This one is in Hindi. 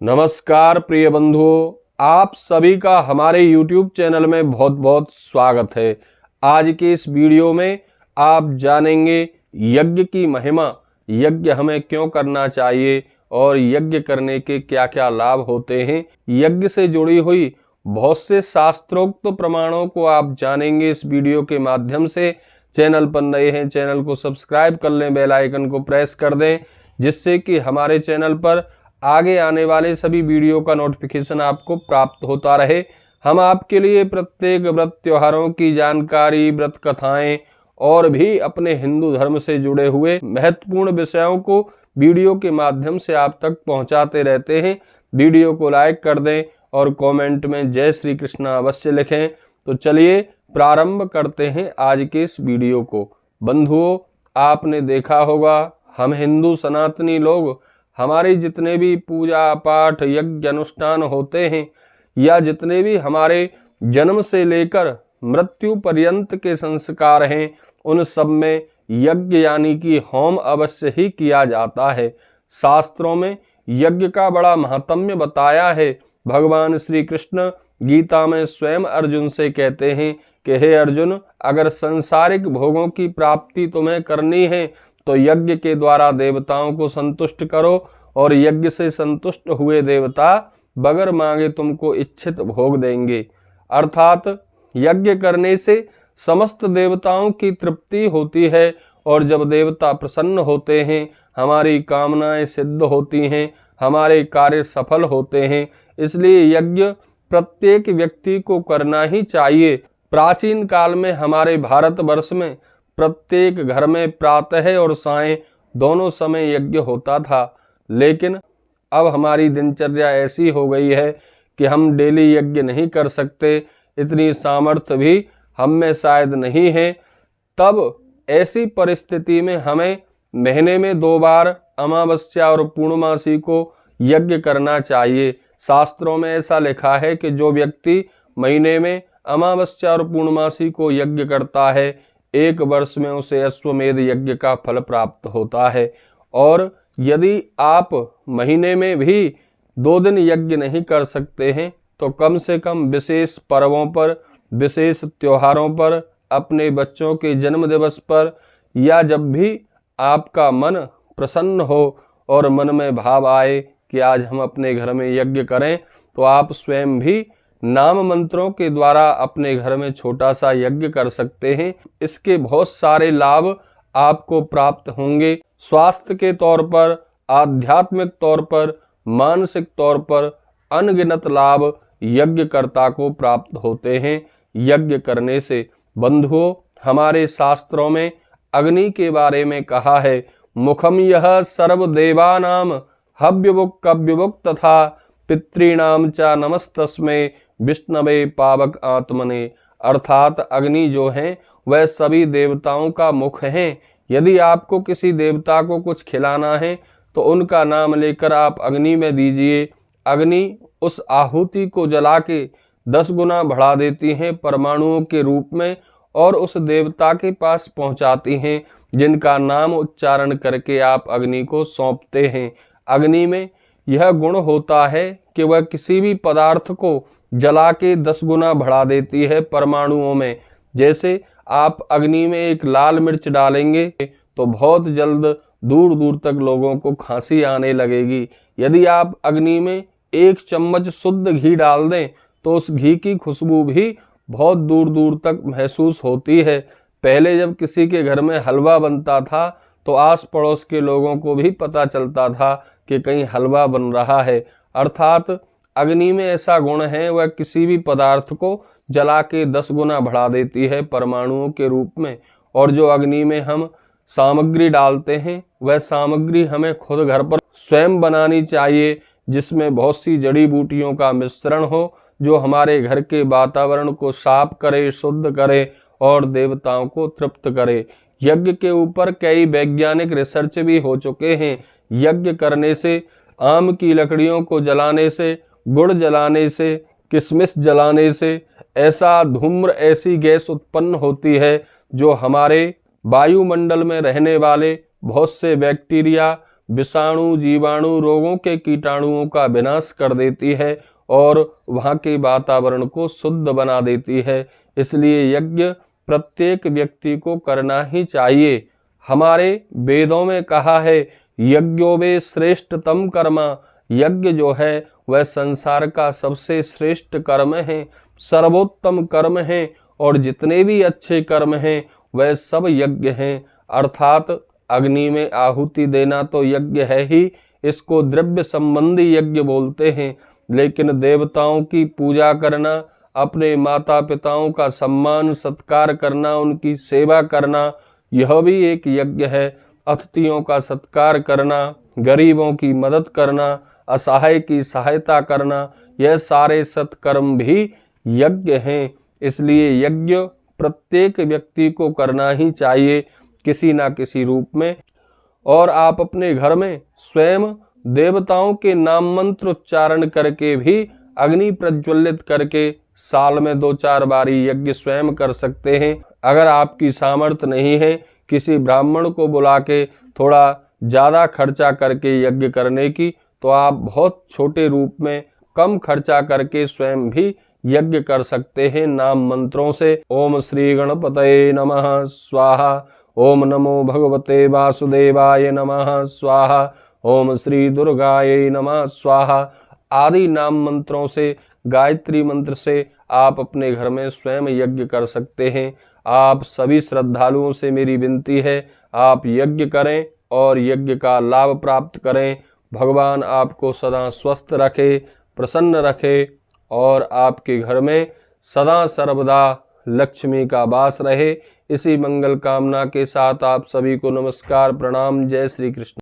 नमस्कार प्रिय बंधुओं, आप सभी का हमारे YouTube चैनल में बहुत बहुत स्वागत है। आज के इस वीडियो में आप जानेंगे यज्ञ की महिमा, यज्ञ हमें क्यों करना चाहिए और यज्ञ करने के क्या क्या लाभ होते हैं। यज्ञ से जुड़ी हुई बहुत से शास्त्रोक्त प्रमाणों को आप जानेंगे इस वीडियो के माध्यम से। चैनल पर नए हैं, चैनल को सब्सक्राइब कर लें, बेल आइकन को प्रेस कर दें, जिससे कि हमारे चैनल पर आगे आने वाले सभी वीडियो का नोटिफिकेशन आपको प्राप्त होता रहे। हम आपके लिए प्रत्येक व्रत त्योहारों की जानकारी, व्रत कथाएं और भी अपने हिंदू धर्म से जुड़े हुए महत्वपूर्ण विषयों को वीडियो के माध्यम से आप तक पहुंचाते रहते हैं। वीडियो को लाइक कर दें और कमेंट में जय श्री कृष्ण अवश्य लिखें। तो चलिए प्रारंभ करते हैं आज के इस वीडियो को। बंधुओं, आपने देखा होगा हम हिंदू सनातनी लोग, हमारे जितने भी पूजा पाठ यज्ञ अनुष्ठान होते हैं या जितने भी हमारे जन्म से लेकर मृत्यु पर्यंत के संस्कार हैं, उन सब में यज्ञ यानी कि होम अवश्य ही किया जाता है। शास्त्रों में यज्ञ का बड़ा महात्म्य बताया है। भगवान श्री कृष्ण गीता में स्वयं अर्जुन से कहते हैं कि हे अर्जुन, अगर सांसारिक भोगों की प्राप्ति तुम्हें करनी है तो यज्ञ के द्वारा देवताओं को संतुष्ट करो, और यज्ञ से संतुष्ट हुए देवता बगैर मांगे तुमको इच्छित भोग देंगे। अर्थात यज्ञ करने से समस्त देवताओं की तृप्ति होती है, और जब देवता प्रसन्न होते हैं, हमारी कामनाएं सिद्ध होती हैं, हमारे कार्य सफल होते हैं। इसलिए यज्ञ प्रत्येक व्यक्ति को करना ही चाहिए। प्राचीन काल में हमारे भारतवर्ष में प्रत्येक घर में प्रातः और सायं दोनों समय यज्ञ होता था, लेकिन अब हमारी दिनचर्या ऐसी हो गई है कि हम डेली यज्ञ नहीं कर सकते, इतनी सामर्थ्य भी हम में शायद नहीं है। तब ऐसी परिस्थिति में हमें महीने में 2 बार अमावस्या और पूर्णमासी को यज्ञ करना चाहिए। शास्त्रों में ऐसा लिखा है कि जो व्यक्ति महीने में अमावस्या और पूर्णमासी को यज्ञ करता है, 1 वर्ष में उसे अश्वमेध यज्ञ का फल प्राप्त होता है। और यदि आप महीने में भी 2 दिन यज्ञ नहीं कर सकते हैं तो कम से कम विशेष पर्वों पर, विशेष त्योहारों पर, अपने बच्चों के जन्म दिवस पर, या जब भी आपका मन प्रसन्न हो और मन में भाव आए कि आज हम अपने घर में यज्ञ करें, तो आप स्वयं भी नाम मंत्रों के द्वारा अपने घर में छोटा सा यज्ञ कर सकते हैं। इसके बहुत सारे लाभ आपको प्राप्त होंगे। स्वास्थ्य के तौर पर, आध्यात्मिक तौर पर, मानसिक तौर पर अनगिनत लाभ यज्ञकर्ता को प्राप्त होते हैं यज्ञ करने से। बंधुओं, हमारे शास्त्रों में अग्नि के बारे में कहा है, मुखम यह सर्वदेवानाम हव्यवुक् कव्यवुक् तथा पितॄणाम च नमस्तस्मै विष्णवे पावक आत्मने। अर्थात अग्नि जो है वह सभी देवताओं का मुख है। यदि आपको किसी देवता को कुछ खिलाना है तो उनका नाम लेकर आप अग्नि में दीजिए। अग्नि उस आहुति को जला के 10 गुना बढ़ा देती हैं परमाणुओं के रूप में, और उस देवता के पास पहुंचाती हैं जिनका नाम उच्चारण करके आप अग्नि को सौंपते हैं। अग्नि में यह गुण होता है कि वह किसी भी पदार्थ को जला के 10 गुना बढ़ा देती है परमाणुओं में। जैसे आप अग्नि में एक लाल मिर्च डालेंगे तो बहुत जल्द दूर दूर तक लोगों को खांसी आने लगेगी। यदि आप अग्नि में 1 चम्मच शुद्ध घी डाल दें तो उस घी की खुशबू भी बहुत दूर दूर तक महसूस होती है। पहले जब किसी के घर में हलवा बनता था तो आस पड़ोस के लोगों को भी पता चलता था कि कहीं हलवा बन रहा है। अर्थात अग्नि में ऐसा गुण है, वह किसी भी पदार्थ को जला के 10 गुना बढ़ा देती है परमाणुओं के रूप में। और जो अग्नि में हम सामग्री डालते हैं वह सामग्री हमें खुद घर पर स्वयं बनानी चाहिए, जिसमें बहुत सी जड़ी बूटियों का मिश्रण हो, जो हमारे घर के वातावरण को साफ करे, शुद्ध करे और देवताओं को तृप्त करे। यज्ञ के ऊपर कई वैज्ञानिक रिसर्च भी हो चुके हैं। यज्ञ करने से, आम की लकड़ियों को जलाने से, गुड़ जलाने से, किशमिश जलाने से ऐसा धूम्र, ऐसी गैस उत्पन्न होती है जो हमारे वायुमंडल में रहने वाले बहुत से बैक्टीरिया, विषाणु जीवाणु रोगों के कीटाणुओं का विनाश कर देती है और वहाँ के वातावरण को शुद्ध बना देती है। इसलिए यज्ञ प्रत्येक व्यक्ति को करना ही चाहिए। हमारे वेदों में कहा है यज्ञो वे श्रेष्ठतम कर्म, यज्ञ जो है वह संसार का सबसे श्रेष्ठ कर्म है, सर्वोत्तम कर्म है और जितने भी अच्छे कर्म हैं वह सब यज्ञ हैं। अर्थात अग्नि में आहुति देना तो यज्ञ है ही, इसको द्रव्य संबंधी यज्ञ बोलते हैं। लेकिन देवताओं की पूजा करना, अपने माता पिताओं का सम्मान सत्कार करना, उनकी सेवा करना, यह भी एक यज्ञ है। अतिथियों का सत्कार करना, गरीबों की मदद करना, असहाय की सहायता करना, यह सारे सत्कर्म भी यज्ञ हैं। इसलिए यज्ञ प्रत्येक व्यक्ति को करना ही चाहिए किसी ना किसी रूप में। और आप अपने घर में स्वयं देवताओं के नाम मंत्र उच्चारण करके भी अग्नि प्रज्वलित करके साल में 2-4 बारी यज्ञ स्वयं कर सकते हैं। अगर आपकी सामर्थ्य नहीं है किसी ब्राह्मण को बुला के थोड़ा ज़्यादा खर्चा करके यज्ञ करने की, तो आप बहुत छोटे रूप में कम खर्चा करके स्वयं भी यज्ञ कर सकते हैं नाम मंत्रों से। ओम श्री गणपतये नमः स्वाहा, ओम नमो भगवते वासुदेवाय नमः स्वाहा, ओम श्री दुर्गायै नमः स्वाहा आदि नाम मंत्रों से, गायत्री मंत्र से आप अपने घर में स्वयं यज्ञ कर सकते हैं। आप सभी श्रद्धालुओं से मेरी विनती है, आप यज्ञ करें और यज्ञ का लाभ प्राप्त करें। भगवान आपको सदा स्वस्थ रखे, प्रसन्न रखे और आपके घर में सदा सर्वदा लक्ष्मी का वास रहे। इसी मंगल कामना के साथ आप सभी को नमस्कार, प्रणाम, जय श्री कृष्ण।